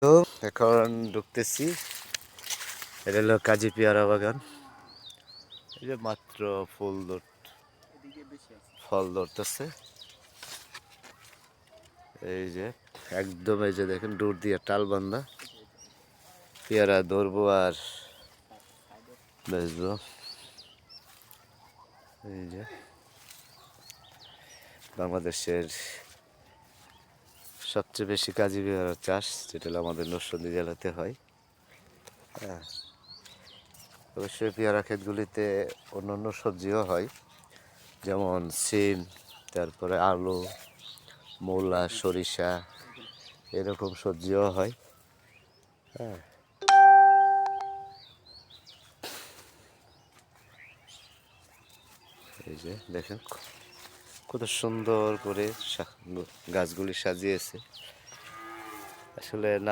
তো এখন ঢুকতেছি। এটা হলো কাজী পেয়ারা বাগান। এই যে মাত্র ফল ধরতেছে। এই যে একদম এই যে দেখেন দূর দিয়ে টাল বান্ধা পেয়ারা ধরবো আর বেচবো। এই যে বাংলাদেশের সবচেয়ে বেশি কাজী পেয়ারা চাষ, যেটা হলো আমাদের নরসিংদী জেলাতে হয়। হ্যাঁ, অবশ্যই পেয়ারা ক্ষেতগুলিতে অন্যান্য সবজিও হয়, যেমন সিম, তারপরে আলু, মূলা, সরিষা, এরকম সবজিও হয়। হ্যাঁ, এই যে দেখেন কত সুন্দর করে গাছগুলি সাজিয়েছে। আসলে না